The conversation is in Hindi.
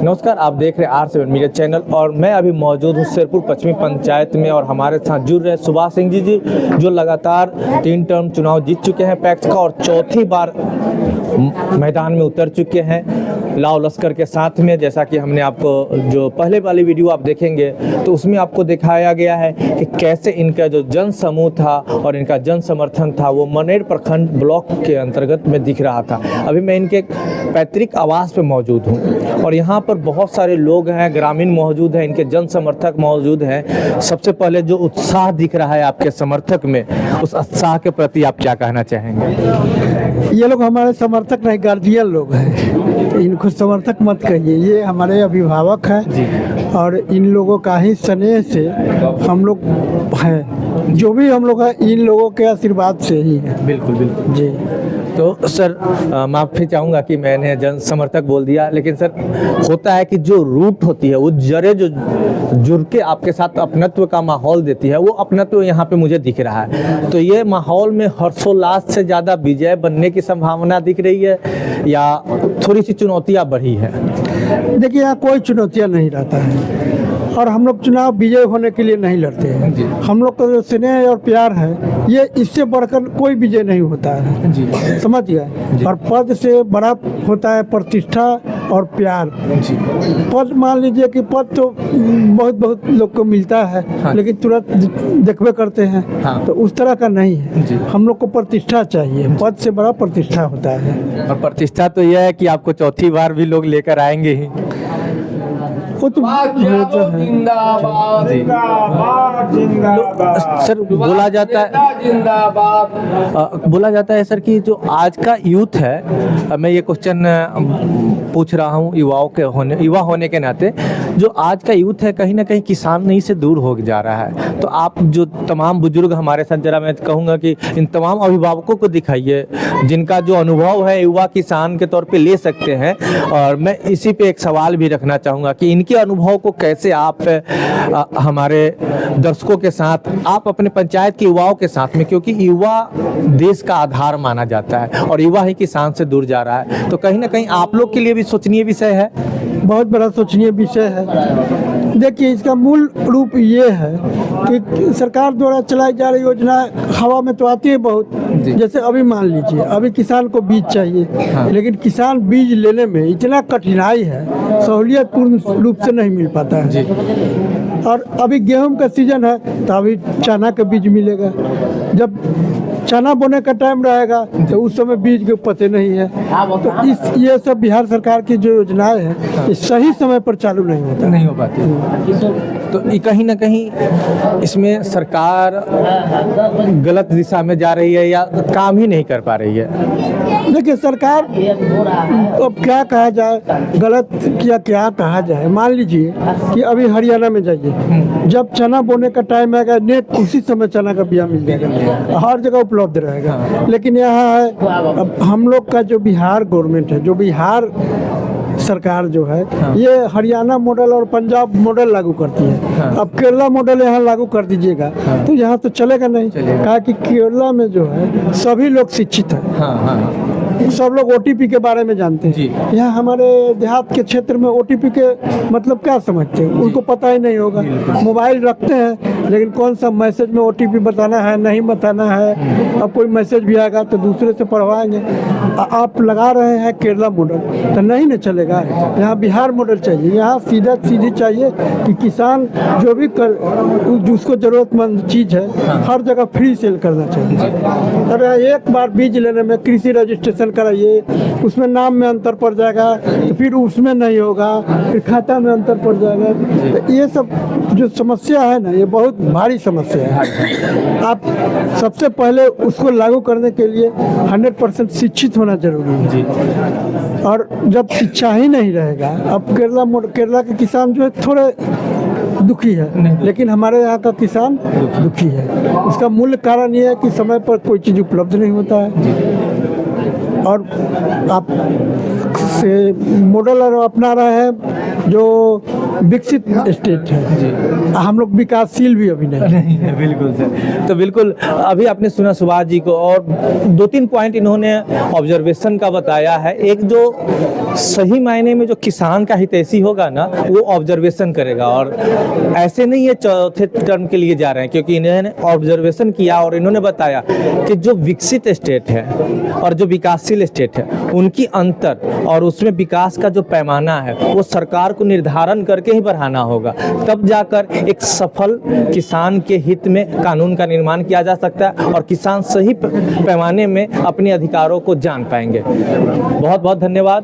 नमस्कार, आप देख रहे हैं R7 मीडिया चैनल और मैं अभी मौजूद हूँ शेरपुर पश्चिमी पंचायत में और हमारे साथ जुड़ रहे सुभाष सिंह जी जो लगातार 3 टर्म चुनाव जीत चुके हैं पैक्स का और चौथी बार मैदान में उतर चुके हैं लाव लश्कर के साथ में। जैसा कि हमने आपको जो पहले वाली वीडियो आप देखेंगे तो उसमें आपको दिखाया गया है कि कैसे इनका जो जन समूह था और इनका जन समर्थन था वो मनेर प्रखंड ब्लॉक के अंतर्गत में दिख रहा था। अभी मैं इनके पैतृक आवास पे मौजूद हूँ और यहाँ पर बहुत सारे लोग हैं, ग्रामीण मौजूद हैं, इनके जन समर्थक मौजूद हैं। सबसे पहले जो उत्साह दिख रहा है आपके समर्थक में, उस उत्साह के प्रति आप क्या कहना चाहेंगे? ये लोग हमारे समर्थक नहीं, गार्जियन लोग हैं, तो इनको समर्थक मत कहिए। ये हमारे अभिभावक हैं और इन लोगों का ही स्नेह से हम लोग हैं। जो भी हम लोग हैं इन लोगों के आशीर्वाद से ही है। बिल्कुल बिल्कुल जी। तो सर माफ़ी चाहूँगा कि मैंने जन समर्थक बोल दिया, लेकिन सर होता है कि जो रूट होती है वो जड़ें जो जुड़ के आपके साथ अपनत्व का माहौल देती है, वो अपनत्व यहाँ पे मुझे दिख रहा है। तो ये माहौल में हर्षोल्लास से ज़्यादा विजय बनने की संभावना दिख रही है या थोड़ी सी चुनौतियाँ बढ़ी है? देखिए, यहाँ कोई चुनौतियाँ नहीं रहता है और हम लोग चुनाव विजय होने के लिए नहीं लड़ते हैं। हम लोग का जो स्नेह और प्यार है ये इससे बढ़कर कोई विजय नहीं होता है जी। समझ गए? और पद से बड़ा होता है प्रतिष्ठा और प्यार जी। पद मान लीजिए कि पद तो बहुत लोग को मिलता है हाँ। लेकिन तुरंत देखबे करते हैं हाँ। तो उस तरह का नहीं है जी। हम लोग को प्रतिष्ठा चाहिए, पद से बड़ा प्रतिष्ठा होता है। और प्रतिष्ठा तो यह है कि आपको चौथी बार भी लोग लेकर आएंगे ही। तो सर बोला जाता है सर कि जो आज का यूथ है, मैं ये क्वेश्चन पूछ रहा हूँ युवा होने के नाते, जो आज का यूथ है कहीं ना कहीं किसानी से दूर हो जा रहा है। तो आप जो तमाम बुजुर्ग हमारे साथ, जरा मैं कहूँगा कि इन तमाम अभिभावकों को दिखाइए जिनका जो अनुभव है युवा किसान के तौर पे ले सकते हैं। और मैं इसी पे एक सवाल भी रखना चाहूँगा कि इनके अनुभव को कैसे आप हमारे दर्शकों के साथ, आप अपने पंचायत के युवाओं के साथ में, क्योंकि युवा देश का आधार माना जाता है और युवा ही किसान से दूर जा रहा है, तो कहीं ना कहीं आप लोग के लिए भी सोचनीय विषय है। बहुत बड़ा सोचनीय विषय है। देखिए, इसका मूल रूप ये है कि सरकार द्वारा चलाई जा रही योजना हवा में तो आती है बहुत। जैसे अभी मान लीजिए, अभी किसान को बीज चाहिए हाँ। लेकिन किसान बीज लेने में इतना कठिनाई है, सहूलियत पूर्ण रूप से नहीं मिल पाता है जी। और अभी गेहूं का सीजन है तो अभी चना का बीज मिलेगा। जब चना बोने का टाइम रहेगा तो उस समय बीज के पते नहीं है। तो ये सब बिहार सरकार की जो योजनाएं हैं ये सही समय पर चालू नहीं हो पाती। तो कहीं ना कहीं इसमें सरकार गलत दिशा में जा रही है या काम ही नहीं कर पा रही है। देखिए, सरकार अब क्या कहा जाए, गलत किया क्या कहा जाए। मान लीजिए कि अभी हरियाणा में जाइए, जब चना बोने का टाइम आएगा नेट उसी समय चना का बिया मिल जाएगा, हर जगह उपलब्ध रहेगा। लेकिन यहाँ है अब हम लोग का जो बिहार गवर्नमेंट है, जो बिहार सरकार जो है हाँ। ये हरियाणा मॉडल और पंजाब मॉडल लागू करती है हाँ। अब केरला मॉडल यहाँ लागू कर दीजिएगा हाँ। तो यहाँ तो चलेगा नहीं। कहा कि केरला में जो है सभी लोग शिक्षित हैं हाँ, हाँ। सब लोग OTP के बारे में जानते हैं। यहाँ हमारे देहात के क्षेत्र में OTP के मतलब क्या समझते हैं, उनको पता ही नहीं होगा। मोबाइल रखते हैं लेकिन कौन सा मैसेज में OTP बताना है नहीं बताना है। अब कोई मैसेज भी आएगा तो दूसरे से पढ़वाएंगे। आप लगा रहे हैं केरला मॉडल तो नहीं न चलेगा। यहाँ बिहार मॉडल चाहिए, यहाँ सीधी चाहिए कि किसान जो भी जिसको जरूरतमंद चीज़ है हर जगह फ्री सेल करना चाहिए। अब एक बार बीज लेने में कृषि रजिस्ट्रेशन कराइए, उसमें नाम में अंतर पड़ जाएगा तो फिर उसमें नहीं होगा, फिर खाता में अंतर पड़ जाएगा। तो ये सब जो समस्या है ना, ये बहुत भारी समस्या है। आप सबसे पहले उसको लागू करने के लिए 100% शिक्षित होना जरूरी है जी। और जब शिक्षा ही नहीं रहेगा, अब केरला के किसान जो है थोड़े दुखी है लेकिन हमारे यहाँ का किसान दुखी है। उसका मूल कारण ये है कि समय पर कोई चीज़ उपलब्ध नहीं होता है और आप से मॉडल अपना रहे हैं जो विकसित स्टेट है। हम लोग विकासशील भी अभी नहीं। नहीं है, बिल्कुल सर। तो बिल्कुल अभी आपने सुना सुभाष जी को, और 2-3 पॉइंट इन्होंने ऑब्जर्वेशन का बताया है। एक जो सही मायने में जो किसान का हितैषी होगा ना, वो ऑब्जर्वेशन करेगा, और ऐसे नहीं ये चौथे टर्म के लिए जा रहे हैं, क्योंकि इन्होंने ऑब्जर्वेशन किया और इन्होंने बताया कि जो विकसित स्टेट है और जो विकासशील स्टेट है, उनकी अंतर और उसमें विकास का जो पैमाना है वो सरकार को निर्धारण करके ही बढ़ाना होगा, तब जाकर एक सफल किसान के हित में कानून का निर्माण किया जा सकता है और किसान सही पैमाने में अपने अधिकारों को जान पाएंगे। बहुत बहुत धन्यवाद।